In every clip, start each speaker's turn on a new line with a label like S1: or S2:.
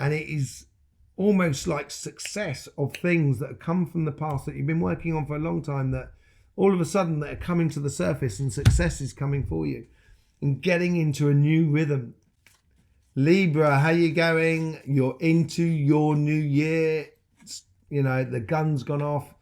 S1: and it is almost like success of things that have come from the past that you've been working on for a long time, that all of a sudden that are coming to the surface, and success is coming for you and getting into a new rhythm. Libra, how you going? You're into your new year. You know, the gun's gone off.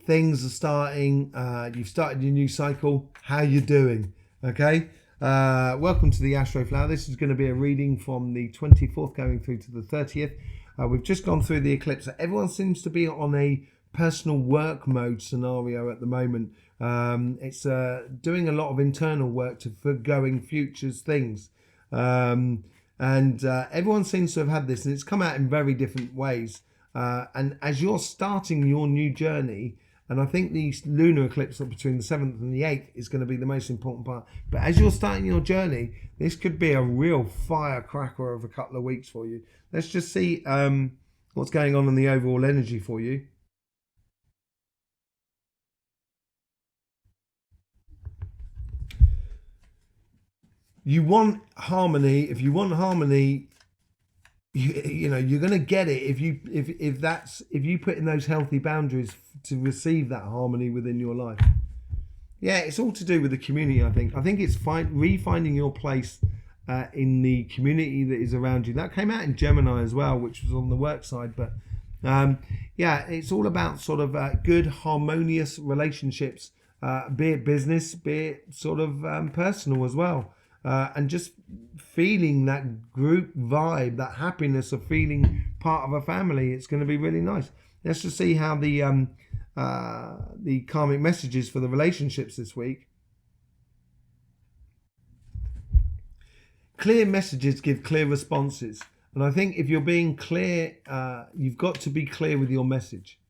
S1: Things are starting. You've started your new cycle. How you doing? Okay. Welcome to the Astroflower. This is going to be a reading from the 24th going through to the 30th. We've just gone through the eclipse. Everyone seems to be on a personal work mode scenario at the moment. It's doing a lot of internal work to foregoing futures things. And everyone seems to have had this, and it's come out in very different ways. And as you're starting your new journey, and I think the lunar eclipse between the 7th and the 8th is going to be the most important part. But as you're starting your journey, this could be a real firecracker of a couple of weeks for you. Let's just see what's going on in the overall energy for you. You want harmony. If you want harmony, you know you're going to get it if you put in those healthy boundaries to receive that harmony within your life. Yeah, it's all to do with the community. I think it's refinding your place in the community that is around you. That came out in Gemini as well, which was on the work side. But yeah, it's all about sort of good, harmonious relationships, be it business, be it sort of personal as well. And just feeling that group vibe, that happiness of feeling part of a family. It's going to be really nice. Let's just see how the karmic messages for the relationships this week. Clear messages give clear responses. And I think if you're being clear, you've got to be clear with your message,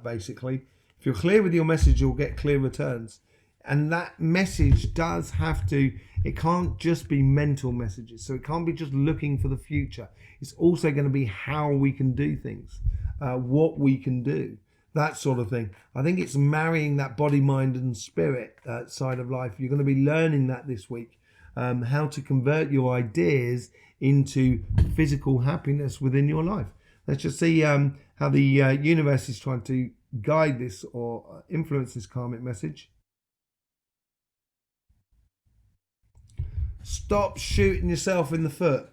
S1: basically. If you're clear with your message, you'll get clear returns. And that message does have to, it can't just be mental messages. So it can't be just looking for the future. It's also going to be how we can do things, what we can do, that sort of thing. I think it's marrying that body, mind and spirit side of life. You're going to be learning that this week, how to convert your ideas into physical happiness within your life. Let's just see how the universe is trying to guide this or influence this karmic message. Stop shooting yourself in the foot.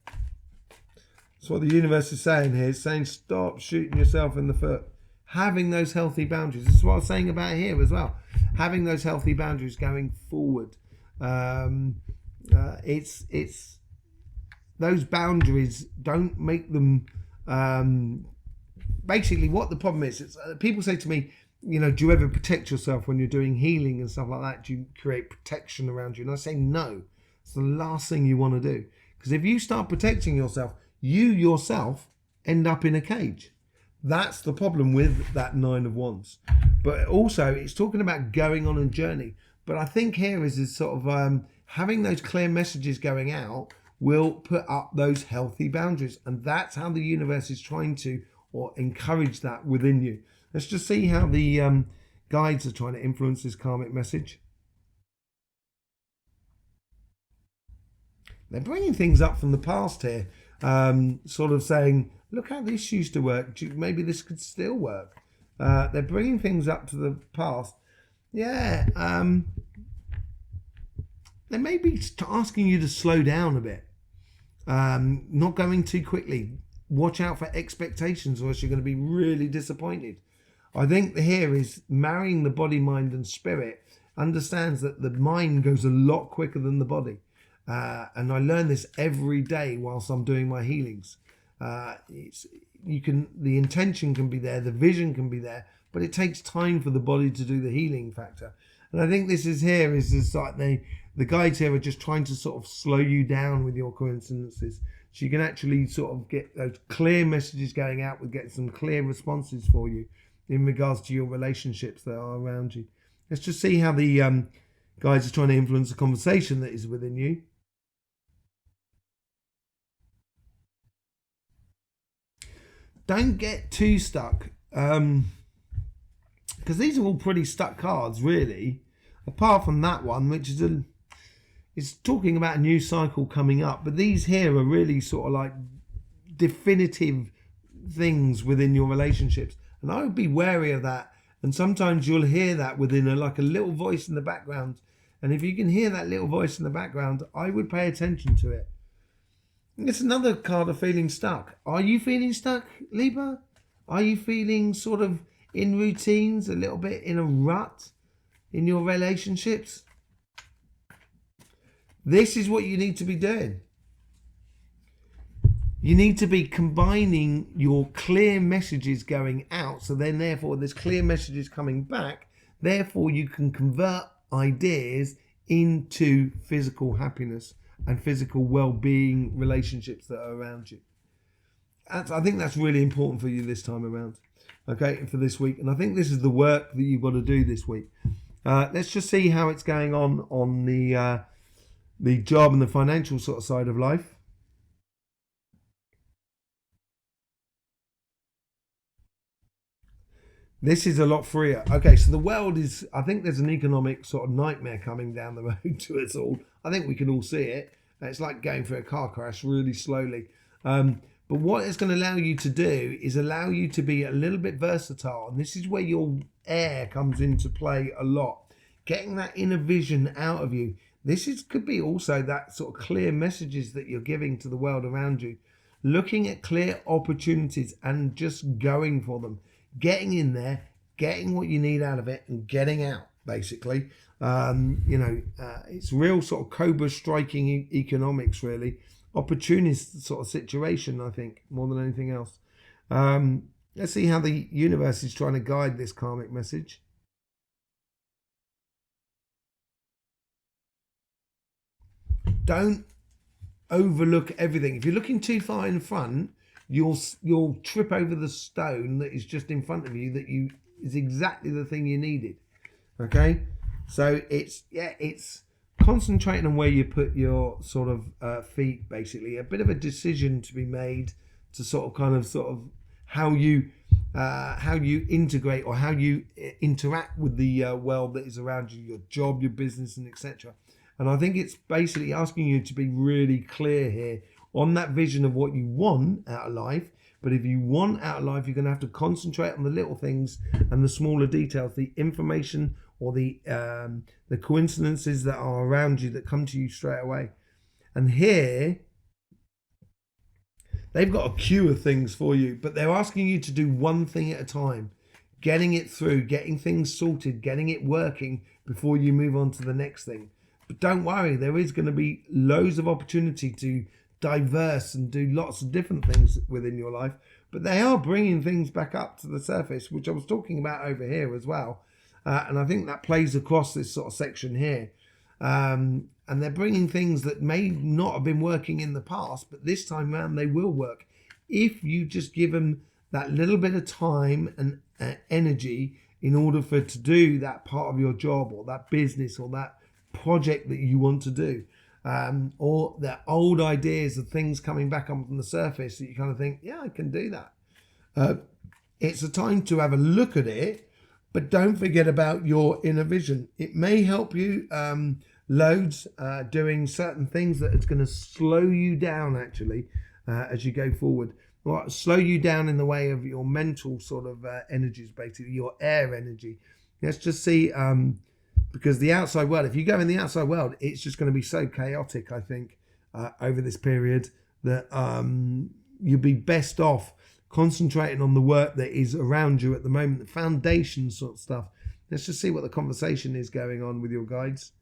S1: That's what the universe is saying here. It's saying stop shooting yourself in the foot. Having those healthy boundaries. This is what I was saying about here as well. Having those healthy boundaries going forward. It's those boundaries, don't make them. Basically, what the problem is, people say to me, you know, do you ever protect yourself when you're doing healing and stuff like that? Do you create protection around you? And I say no. It's the last thing you want to do. Because if you start protecting yourself, you yourself end up in a cage. That's the problem with that 9 of Wands. But also, it's talking about going on a journey. But I think here is sort of having those clear messages going out will put up those healthy boundaries. And that's how the universe is trying to, or encourage that within you. Let's just see how the guides are trying to influence this karmic message. They're bringing things up from the past here, sort of saying, look how this used to work. Maybe this could still work. They're bringing things up to the past. Yeah, they may be asking you to slow down a bit, not going too quickly. Watch out for expectations, or else you're going to be really disappointed. I think here is marrying the body, mind and spirit, understands that the mind goes a lot quicker than the body. And I learn this every day whilst I'm doing my healings. The intention can be there, the vision can be there, but it takes time for the body to do the healing factor. And I think this is like the guides here are just trying to sort of slow you down with your coincidences. So you can actually sort of get those clear messages going out, with get some clear responses for you in regards to your relationships that are around you. Let's just see how the guides are trying to influence the conversation that is within you. Don't get too stuck, because these are all pretty stuck cards, really. Apart from that one, which is it's talking about a new cycle coming up, but these here are really sort of like definitive things within your relationships. And I would be wary of that. And sometimes you'll hear that within like a little voice in the background. And if you can hear that little voice in the background, I would pay attention to it. It's another card of feeling stuck. Are you feeling stuck, Libra? Are you feeling sort of in routines, a little bit in a rut in your relationships? This is what you need to be doing. You need to be combining your clear messages going out. So then therefore there's clear messages coming back. Therefore you can convert ideas into physical happiness and physical well-being relationships that are around you. I think that's really important for you this time around. Okay, for this week. And I think this is the work that you've got to do this week. Let's just see how it's going on the job and the financial sort of side of life. This is a lot freer. Okay, so the world is, I think there's an economic sort of nightmare coming down the road to us all. I think we can all see it. It's like going through a car crash really slowly. But what it's going to allow you to do is allow you to be a little bit versatile. And this is where your air comes into play a lot. Getting that inner vision out of you. Could be also that sort of clear messages that you're giving to the world around you. Looking at clear opportunities and just going for them. Getting in there, getting what you need out of it and getting out, basically. It's real sort of cobra striking economics, really. Opportunist sort of situation, I think, more than anything else. Let's see how the universe is trying to guide this karmic message. Don't overlook everything. If you're looking too far in front, you'll trip over the stone that is just in front of you that is exactly the thing you needed. Okay, so it's concentrating on where you put your sort of feet, basically. A bit of a decision to be made to sort of how you integrate or how you interact with the world that is around you, your job, your business, and etc. And I think it's basically asking you to be really clear here on that vision of what you want out of life. But if you want out of life, you're going to have to concentrate on the little things and the smaller details, the information or the coincidences that are around you that come to you straight away. And here, they've got a queue of things for you, but they're asking you to do one thing at a time, getting it through, getting things sorted, getting it working before you move on to the next thing. But don't worry, there is going to be loads of opportunity to diverse and do lots of different things within your life, but they are bringing things back up to the surface, which I was talking about over here as well. And I think that plays across this sort of section here. And they're bringing things that may not have been working in the past, but this time around they will work. If you just give them that little bit of time and energy in order to do that part of your job or that business or that project that you want to do. Or the old ideas of things coming back up on the surface that you kind of think, yeah, I can do that. It's a time to have a look at it, but don't forget about your inner vision. It may help you loads doing certain things that it's going to slow you down actually as you go forward. Or slow you down in the way of your mental sort of energies, basically your air energy. Let's just see, because the outside world, if you go in the outside world, it's just going to be so chaotic, I think, over this period that you'll be best off concentrating on the work that is around you at the moment, the foundation sort of stuff. Let's just see what the conversation is going on with your guides.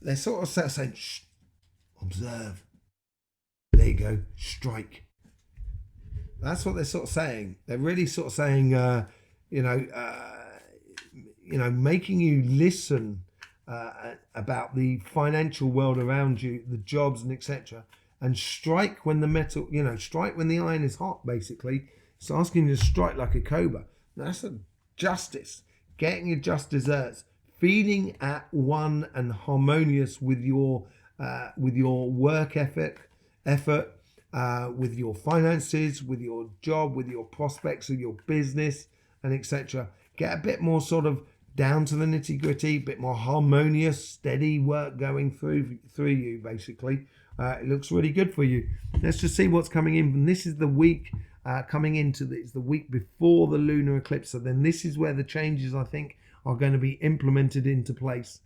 S1: They're sort of saying, shh, observe. There you go, strike. That's what they're sort of saying. They're really sort of saying, making you listen about the financial world around you, the jobs and etc. And strike when the metal, strike when the iron is hot, basically. It's asking you to strike like a cobra. That's a justice. Getting your just desserts. Feeling at one and harmonious with your work effort, with your finances, with your job, with your prospects, with your business, and etc. Get a bit more sort of down to the nitty gritty, bit more harmonious, steady work going through you, basically. It looks really good for you. Let's just see what's coming in. And this is the week coming into it's the week before the lunar eclipse. So then this is where the changes, I think, are going to be implemented into place.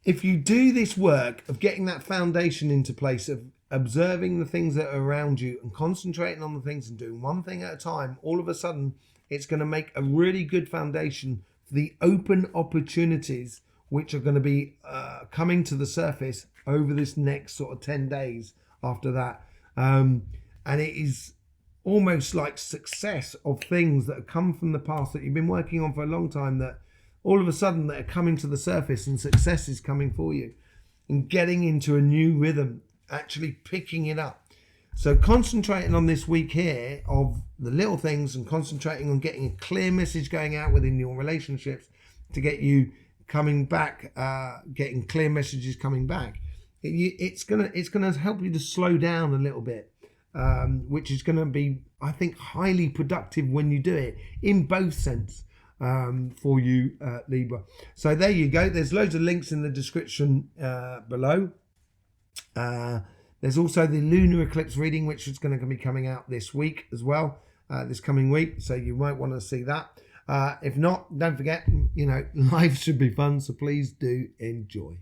S1: If you do this work of getting that foundation into place, of observing the things that are around you and concentrating on the things and doing one thing at a time, all of a sudden it's going to make a really good foundation for the open opportunities which are going to be coming to the surface over this next sort of 10 days after that. And it is almost like success of things that have come from the past that you've been working on for a long time, that all of a sudden that are coming to the surface, and success is coming for you and getting into a new rhythm, actually picking it up. So concentrating on this week here of the little things and concentrating on getting a clear message going out within your relationships to get you coming back, getting clear messages coming back. It's gonna help you to slow down a little bit, which is going to be, I think, highly productive when you do it in both sense. For you, Libra. So there you go. There's loads of links in the description below. There's also the lunar eclipse reading, which is going to be coming out this week as well, this coming week. So you might want to see that. If not, don't forget, life should be fun. So please do enjoy.